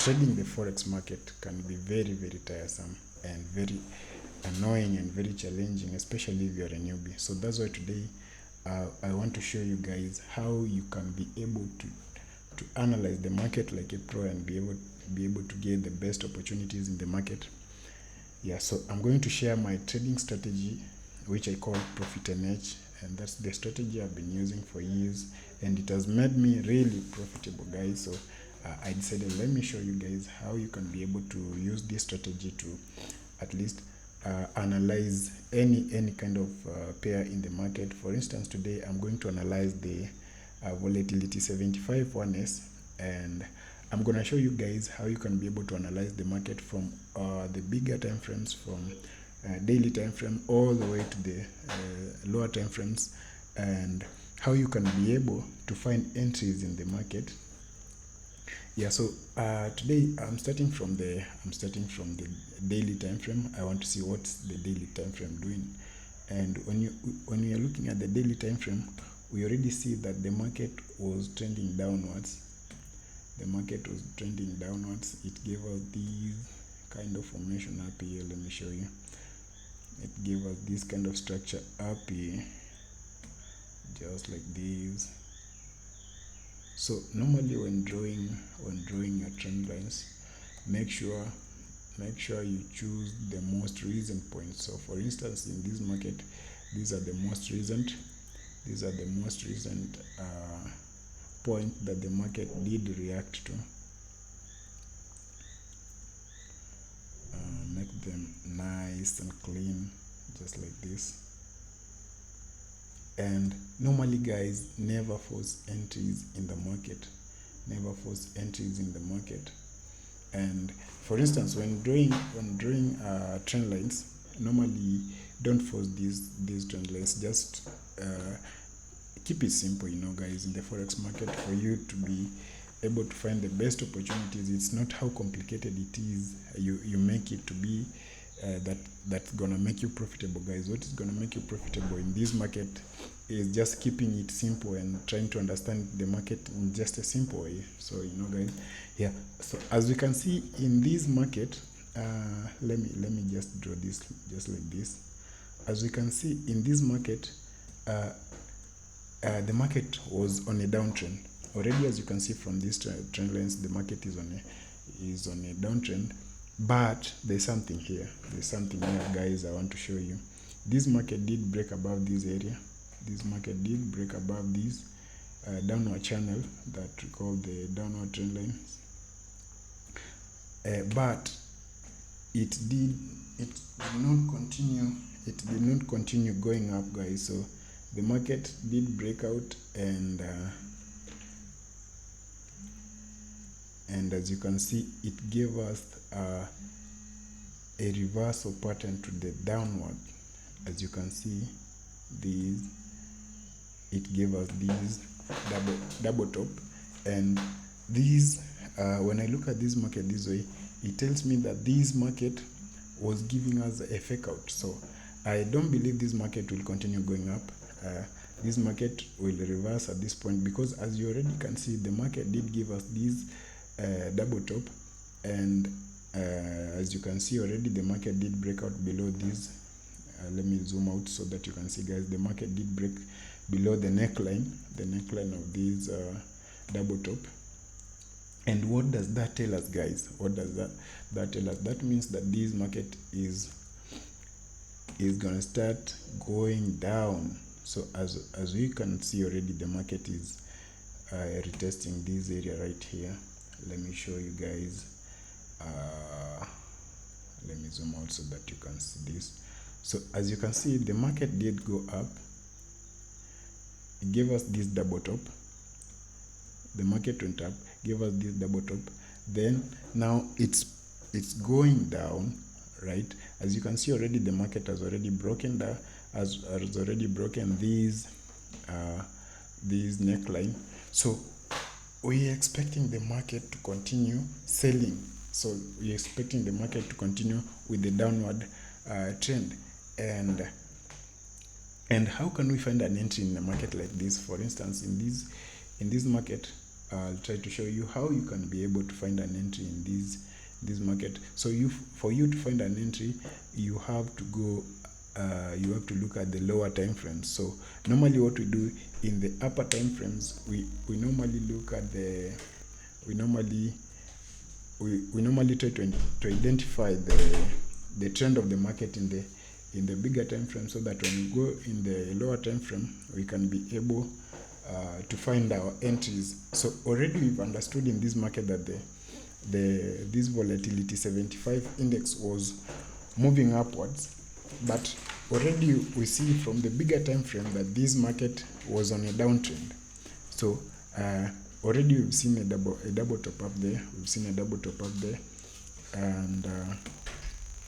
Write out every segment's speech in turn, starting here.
Trading the forex market can be very, very tiresome and very annoying and very challenging, especially if you're a newbie. So that's why today I want to show you guys how you can be able to analyze the market like a pro and be able to get the best opportunities in the market. Yeah, so I'm going to share my trading strategy, which I call Profit and Edge, and that's the strategy I've been using for years, and it has made me really profitable, guys. So I decided, let me show you guys how you can be able to use this strategy to at least analyze any kind of pair in the market. For instance, today I'm going to analyze the volatility 75 1S, and I'm going to show you guys how you can be able to analyze the market from the bigger time frames, from daily time frame all the way to the lower time frames, and how you can be able to find entries in the market. Yeah, so today I'm starting from the daily time frame. I want to see what's the daily time frame doing. And when we are looking at the daily time frame, we already see that the market was trending downwards. The market was trending downwards. It gave us these kind of formation up here. Let me show you. It gave us this kind of structure up here, just like this. So normally when drawing your trend lines, make sure you choose the most recent points. So for instance, in this market, these are the most recent point that the market did react to. Make them nice and clean, just like this. And normally, guys, never force entries in the market. Never force entries in the market. And for instance, when drawing trend lines, normally don't force these trend lines. Just keep it simple, guys. In the forex market, for you to be able to find the best opportunities, it's not how complicated it is. You make it to be that's gonna make you profitable, guys. What is gonna make you profitable in this market is just keeping it simple and trying to understand the market in just a simple way. So guys, yeah. So as you can see in this market, let me just draw this just like this. As you can see in this market, the market was on a downtrend already. As you can see from these trend lines, the market is on a downtrend. But there's something here. Guys. I want to show you. This market did break above this area. This market did break above this downward channel that we call the downward trend line. But it did not continue. It did not continue going up, guys. So the market did break out, and as you can see, it gave us a reversal pattern to the downward. As you can see, it gave us this double top, and these when I look at this market this way, it tells me that this market was giving us a fake out. So I don't believe this market will continue going up. This market will reverse at this point, because as you already can see, the market did give us this double top, and as you can see already, the market did break out below this. Let me zoom out so that you can see, guys. The market did break below the neckline of this double top. And what does that tell us, guys? What does that tell us? That means that this market is gonna start going down. So as we can see already, the market is retesting this area right here. Let me show you guys. Let me zoom out so that you can see this. So as you can see, the market did go up. It gave us this double top. The market went up, gave us this double top. Then now it's going down, right? As you can see already, the market has already broken down, has already broken this neckline. So we're expecting the market to continue selling. So we're expecting the market to continue with the downward trend. And how can we find an entry in a market like this? For instance, in this market, I'll try to show you how you can be able to find an entry in this market. So for you to find an entry, you have to go you have to look at the lower time frames. So normally what we do in the upper time frames, we normally look at the we normally try to identify the trend of the market in the bigger time frame, so that when we go in the lower time frame, we can be able to find our entries. So already we've understood in this market that this volatility 75 index was moving upwards, but already we see from the bigger time frame that this market was on a downtrend. So already we've seen a double top up there. We've seen a double top up there,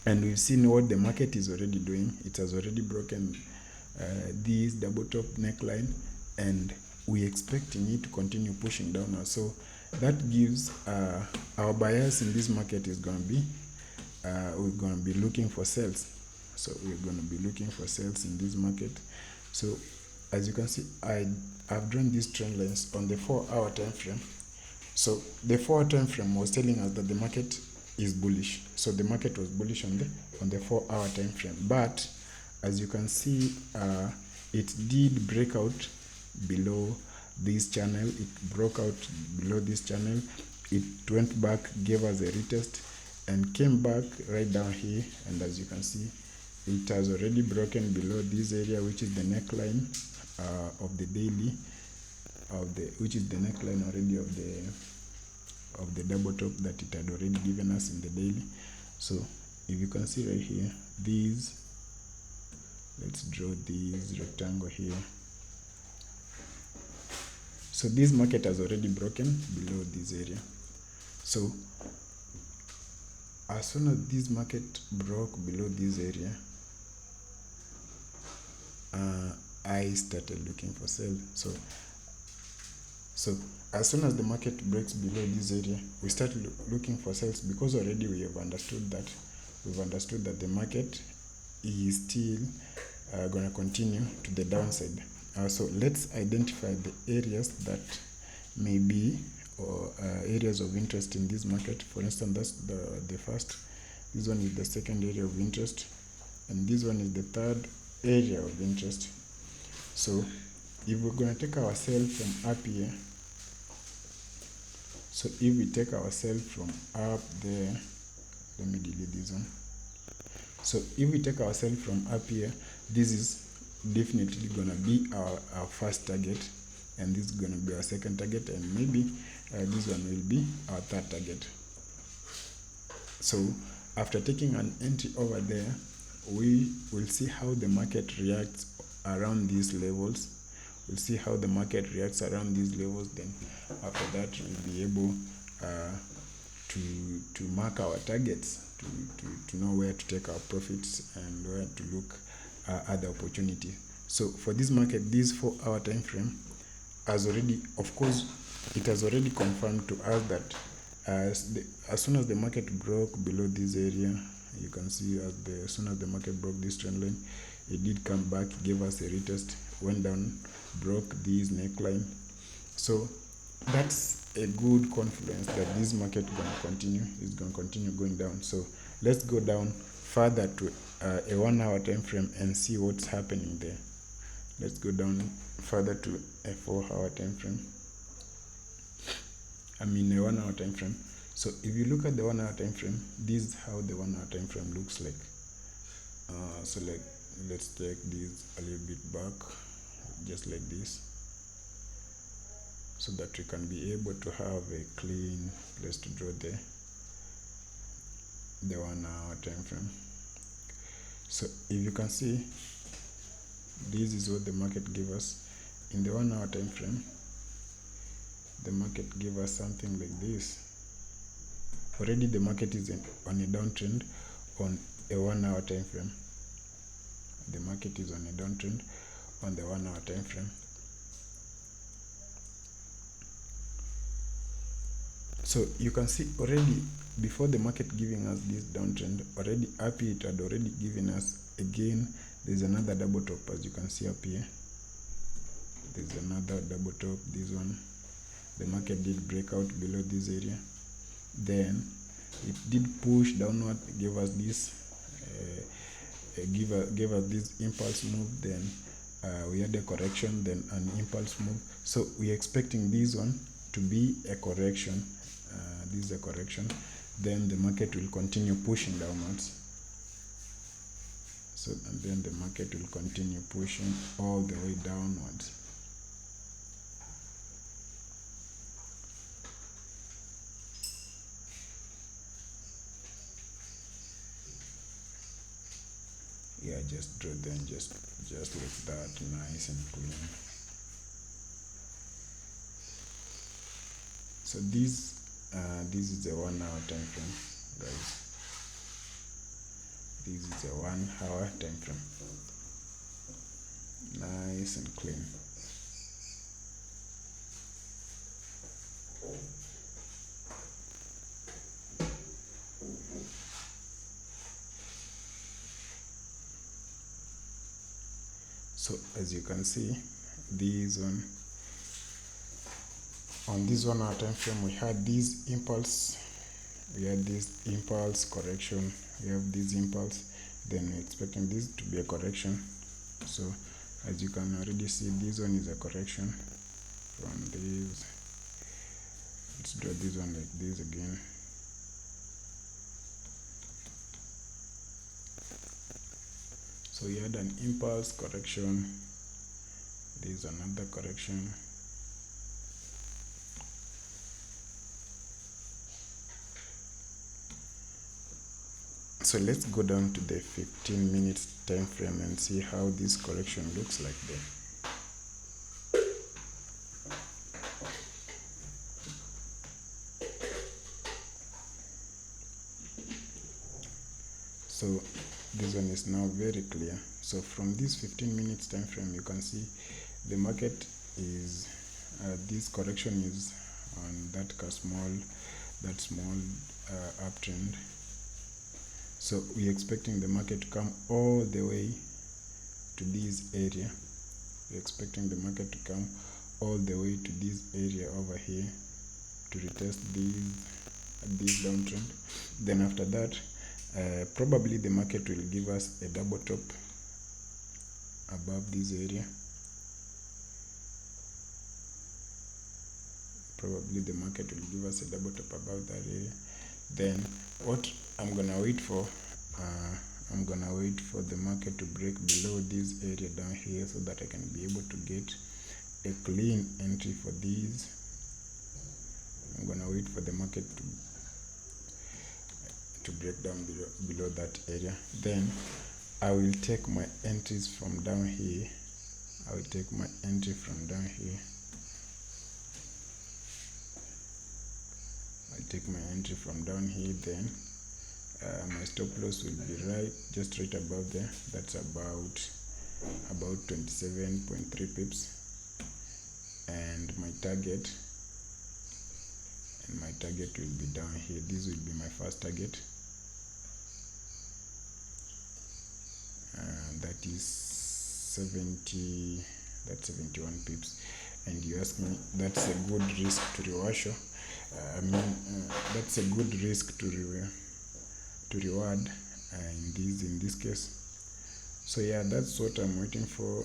and we've seen what the market is already doing. It has already broken this double top neckline, and we're expecting it to continue pushing down now. So that gives our buyers in this market is going to be we're going to be looking for sales. So we're going to be looking for sales in this market. So as you can see, I've drawn these trend lines on the 4-hour time frame. So the 4-hour time frame was telling us that the market is bullish. So the market was bullish on the 4-hour time frame. But as you can see, it did break out below this channel. It broke out below this channel. It went back, gave us a retest, and came back right down here. And as you can see, it has already broken below this area, which is the neckline of the daily, which is the neckline already of the double top that it had already given us in the daily. So if you can see right here, let's draw this rectangle here. So this market has already broken below this area. So as soon as this market broke below this area, I started looking for sale. So as soon as the market breaks below this area, we start looking for sales, because already we've understood that the market is still going to continue to the downside. So let's identify the areas that may be areas of interest in this market. For instance, that's the first. This one is the second area of interest, and this one is the third area of interest. So if we're going to take ourselves from up here, so if we take ourselves from up there, let me delete this one. So if we take ourselves from up here, this is definitely going to be our first target, and this is going to be our second target, and maybe this one will be our third target. So after taking an entry over there, we will see how the market reacts around these levels. We'll see how the market reacts around these levels. Then after that, we'll be able to mark our targets, to know where to take our profits and where to look at the opportunity. So for this market, this 4-hour time frame has already, of course, it has already confirmed to us that as soon as the market broke below this area, you can see as soon as the market broke this trend line, it did come back, gave us a retest, went down, broke this neckline. So that's a good confluence that this market is going to continue going down. So let's go down further to a 1-hour time frame and see what's happening there. Let's go down further to a 4-hour time frame. A 1-hour time frame. So if you look at the 1-hour time frame, this is how the 1-hour time frame looks like. So let's take this a little bit back, just like this, so that we can be able to have a clean place to draw the 1-hour time frame. So if you can see, this is what the market gave us in the 1-hour time frame. The market gave us something like this. Already the market is on a downtrend on a 1-hour time frame. The market is on a downtrend on the 1-hour time frame. So you can see already before the market giving us this downtrend, already up here it had already given us, again, there's another double top, as you can see up here. There's another double top, this one, the market did break out below this area, then it did push downward, gave us this gave us this impulse move, then we had a correction, then an impulse move. So we're expecting this one to be a correction. This is a correction, then the market will continue pushing downwards. So, and then the market will continue pushing all the way downwards. Yeah, just draw them just like that, nice and clean. So this is a 1 hour time frame, guys. This is a 1 hour time frame, nice and clean. So as you can see, this one, on this 1 hour time frame, we had this impulse, correction, we have this impulse, then we're expecting this to be a correction. So as you can already see, this one is a correction from this. Let's draw this one like this again. So we had an impulse correction, there is another correction, so let's go down to the 15 minutes time frame and see how this correction looks like there. So this one is now very clear. So from this 15 minutes time frame, you can see the market is this correction is on that small uptrend. So we're expecting the market to come all the way to this area. We're expecting the market to come all the way to this area over here to retest this downtrend. Then after that, probably the market will give us a double top above this area. Probably the market will give us a double top above that area. Then what I'm gonna wait for, I'm gonna wait for the market to break below this area down here so that I can be able to get a clean entry for these. I'm gonna wait for the market to break down below that area. Then I will take my entries from down here. I will take my entry from down here. I'll take my entry from down here. Then my stop loss will be just right above there. That's about 27.3 pips. And my target will be down here. This will be my first target. That is 71 pips. And you ask me, that's a good risk to reward. That's a good risk to reward in this case. So yeah, that's what I'm waiting for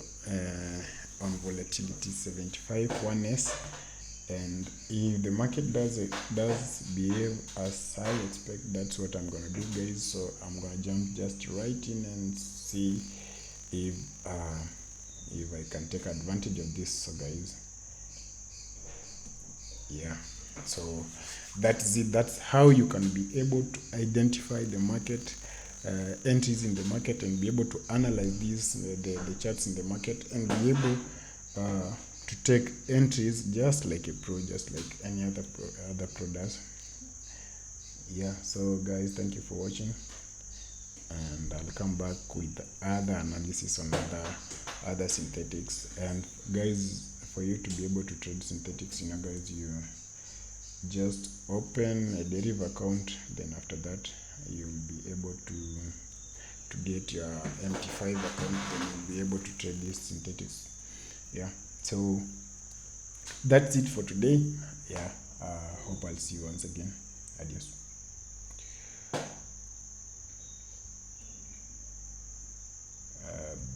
on volatility 75 1S. And if the market does behave as I expect, that's what I'm gonna do, guys. So I'm gonna jump just right in and see if I can take advantage of this. So guys, yeah, so that's it. That's how you can be able to identify the market entries in the market and be able to analyze the charts in the market and be able to take entries just like a pro, just like any other pro does. Yeah, so guys, thank you for watching, and I'll come back with other analysis on other synthetics. And guys, for you to be able to trade synthetics, guys, you just open a deriv account. Then after that, you'll be able to get your MT5 account. Then you'll be able to trade these synthetics. Yeah, so that's it for today. yeah, hope I'll see you once again. Adios.